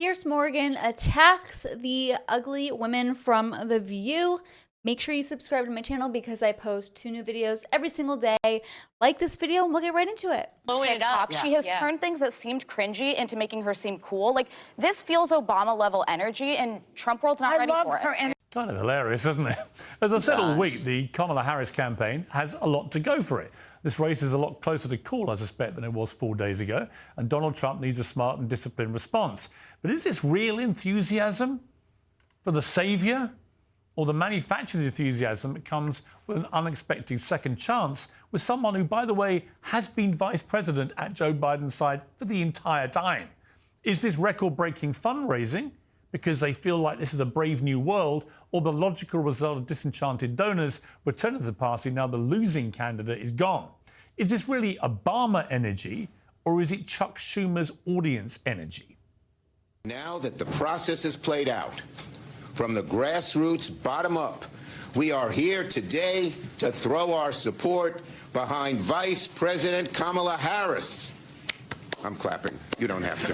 Piers Morgan attacks the ugly women from The View. Make sure you subscribe to my channel because I post 2 new videos every single day. Like this video and we'll get right into it. Blowing it up. She has turned things that seemed cringy into making her seem cool. Like, this feels Obama-level energy, and Trump world's not ready for it. Kind of hilarious, isn't it? As I said all week, the Kamala Harris campaign has a lot to go for it. This race is a lot closer to call, I suspect, than it was 4 days ago, and Donald Trump needs a smart and disciplined response. But is this real enthusiasm for the saviour, or the manufactured enthusiasm that comes with an unexpected second chance with someone who, by the way, has been vice president at Joe Biden's side for the entire time? Is this record-breaking fundraising because they feel like this is a brave new world, or the logical result of disenchanted donors returning to the party now the losing candidate is gone? Is this really Obama energy, or is it Chuck Schumer's audience energy? Now that the process is played out, from the grassroots bottom up, we are here today to throw our support behind Vice President Kamala Harris. I'm clapping. You don't have to.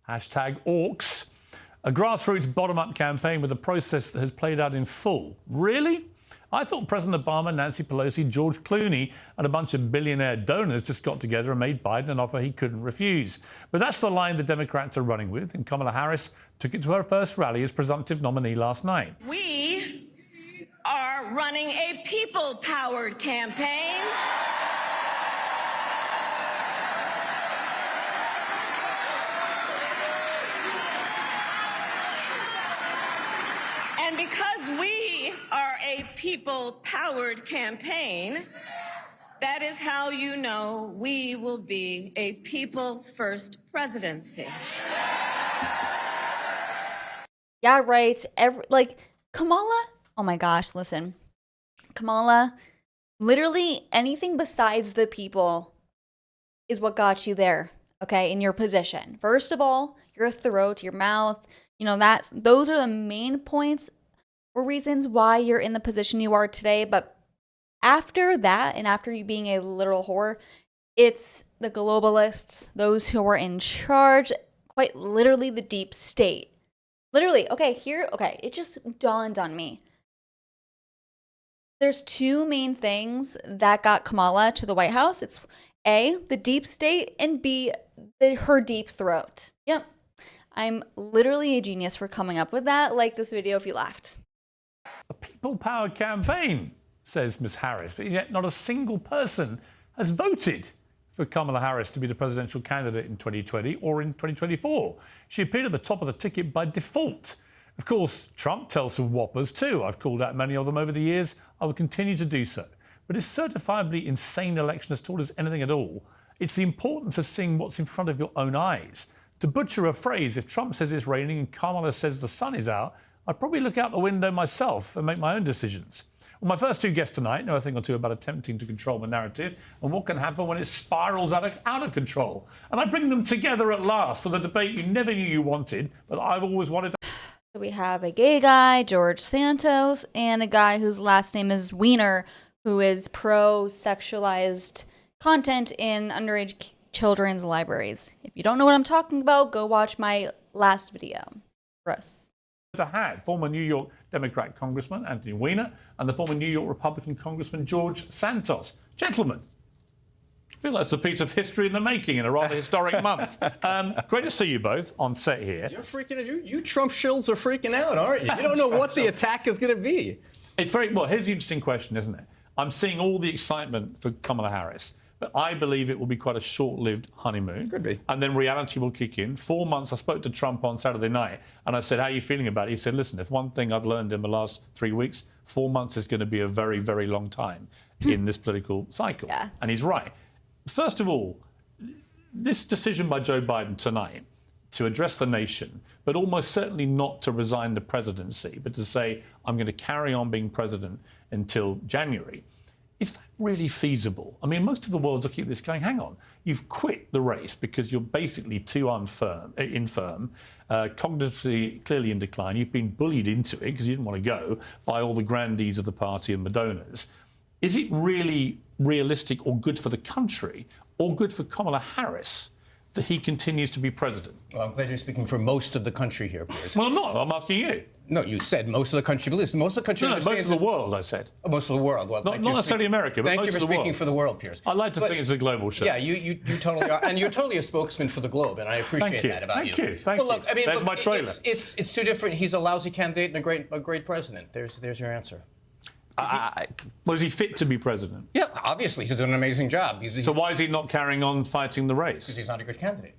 Hashtag orcs. A grassroots bottom-up campaign with a process that has played out in full. Really? I thought President Obama, Nancy Pelosi, George Clooney and a bunch of billionaire donors just got together and made Biden an offer he couldn't refuse. But that's the line the Democrats are running with, and Kamala Harris took it to her first rally as presumptive nominee last night. We are running a people-powered campaign. And because we are a people-powered campaign, that is how you know we will be a people-first presidency. Yeah, right. Kamala, oh my gosh, listen. Kamala, literally anything besides the people is what got you there, okay, in your position. First of all, your throat, your mouth, those are the main points or reasons why you're in the position you are today. But after that, and after you being a literal whore, it's the globalists, those who are in charge, quite literally the deep state. Literally, it just dawned on me. There's 2 main things that got Kamala to the White House. It's A, the deep state, and B, her deep throat. Yep. I'm literally a genius for coming up with that. Like this video if you laughed. A people-powered campaign, says Ms. Harris, but yet not a single person has voted for Kamala Harris to be the presidential candidate in 2020 or in 2024. She appeared at the top of the ticket by default. Of course, Trump tells some whoppers too. I've called out many of them over the years. I will continue to do so. But this certifiably insane election has taught us anything at all. It's the importance of seeing what's in front of your own eyes. To butcher a phrase, if Trump says it's raining and Kamala says the sun is out, I'd probably look out the window myself and make my own decisions. Well, my first 2 guests tonight know a thing or two about attempting to control the narrative and what can happen when it spirals out of control. And I bring them together at last for the debate you never knew you wanted, but I've always wanted to. So we have a gay guy, George Santos, and a guy whose last name is Weiner, who is pro-sexualized content in underage children's libraries. If you don't know what I'm talking about, go watch my last video. Gross. To have former New York Democrat Congressman Anthony Weiner and the former New York Republican Congressman George Santos. Gentlemen, I feel that's a piece of history in the making in a rather historic month. Great to see you both on set here. You're freaking out. You Trump shills are freaking out, aren't you? You don't know what the attack is going to be. It's well, here's the interesting question, isn't it? I'm seeing all the excitement for Kamala Harris, but I believe it will be quite a short-lived honeymoon. Could be. And then reality will kick in. 4 months, I spoke to Trump on Saturday night, and I said, how are you feeling about it? He said, listen, if one thing I've learned in the last 3 weeks, 4 months is going to be a very, very long time in this political cycle. Yeah. And he's right. First of all, this decision by Joe Biden tonight to address the nation, but almost certainly not to resign the presidency, but to say, I'm going to carry on being president until January. Is that really feasible? I mean, most of the world's looking at this going, hang on, you've quit the race because you're basically too infirm, cognitively clearly in decline. You've been bullied into it because you didn't want to go by all the grandees of the party and the donors. Is it really realistic or good for the country or good for Kamala Harris that he continues to be president? Well, I'm glad you're speaking for most of the country here, Piers. Well, I'm not. I'm asking you. No, you said most of the country. But listen, most of the country No, most understands of the world, I said. most of the world. Well, Not necessarily America, but thank most you for of the speaking world. for the world, Piers. I like to think it's a global show. Yeah, you totally are, and you're totally a spokesman for the globe, and I appreciate that about you. Thank you. Thank well, look, you. I mean, There's look, my trailer. It's too different. He's a lousy candidate and a great president. There's your answer. Was he fit to be president? Yeah, obviously he's doing an amazing job. So why is he not carrying on fighting the race? Because he's not a good candidate.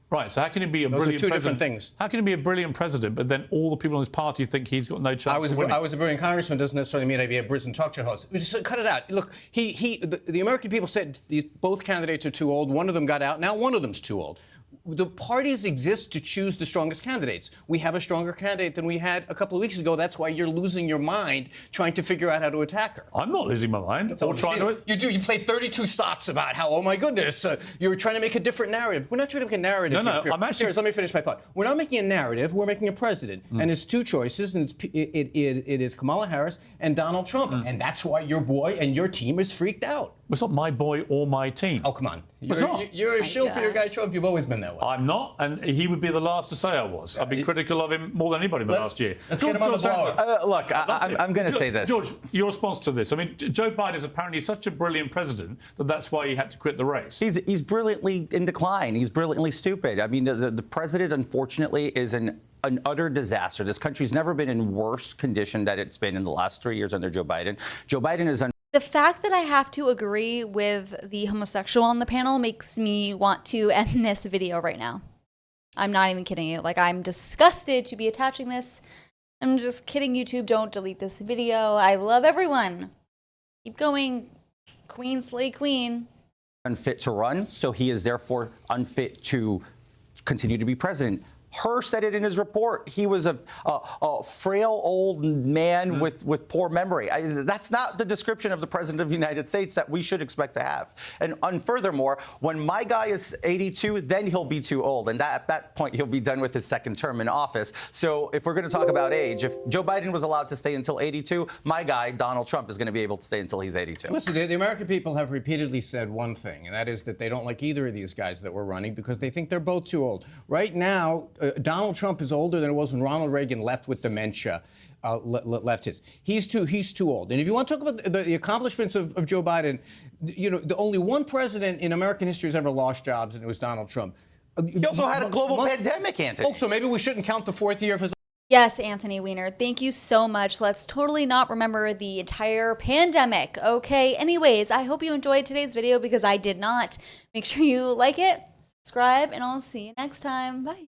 Right, so how can he be a Those are brilliant two president? different things. How can he be a brilliant president, but then all the people in his party think he's got no chance I was of winning? a brilliant congressman doesn't necessarily mean I'd be a brilliant talk show host. Just cut it out. Look, the American people said both candidates are too old. One of them got out. Now one of them's too old. The parties exist to choose the strongest candidates. We have a stronger candidate than we had a couple of weeks ago. That's why you're losing your mind trying to figure out how to attack her. I'm not losing my mind. Or trying to. You do. You played 32 slots about how, oh my goodness, you were trying to make a different narrative. We're not trying to make a narrative. No, here. I'm actually. Let me finish my thought. We're not making a narrative. We're making a president, and it's two choices, and it is Kamala Harris and Donald Trump, and that's why your boy and your team is freaked out. It's not my boy or my team. Oh, come on. It's not. You're a shill for your guy Trump. You've always been that way. I'm not, and he would be the last to say I was. I've been critical of him more than anybody in the last year. Let's get him on the blower. Look, I'm going to say this. George, your response to this. I mean, Joe Biden is apparently such a brilliant president that that's why he had to quit the race. He's brilliantly in decline. He's brilliantly stupid. I mean, the president, unfortunately, is an utter disaster. This country's never been in worse condition than it's been in the last 3 years under Joe Biden. Joe Biden is The fact that I have to agree with the homosexual on the panel makes me want to end this video right now. I'm not even kidding you. Like, I'm disgusted to be attaching this. I'm just kidding, YouTube. Don't delete this video. I love everyone. Keep going. Queen slay queen. unfit to run, so he is therefore unfit to continue to be president. Herr said it in his report. He was a frail old man with poor memory. That's not the description of the president of the United States that we should expect to have. And furthermore, when my guy is 82, then he'll be too old. And at that point, he'll be done with his second term in office. So if we're going to talk about age, if Joe Biden was allowed to stay until 82, my guy, Donald Trump, is going to be able to stay until he's 82. Listen, the American people have repeatedly said one thing, and that is that they don't like either of these guys that were running because they think they're both too old. Right now, Donald Trump is older than it was when Ronald Reagan left with dementia. Left his. He's too old. And if you want to talk about the accomplishments of Joe Biden, you know, the only one president in American history has ever lost jobs, and it was Donald Trump. He also had a global pandemic, Anthony. Oh, so maybe we shouldn't count the fourth year of his. Yes, Anthony Weiner, thank you so much. Let's totally not remember the entire pandemic, okay? Anyways, I hope you enjoyed today's video because I did not. Make sure you like it, subscribe, and I'll see you next time. Bye.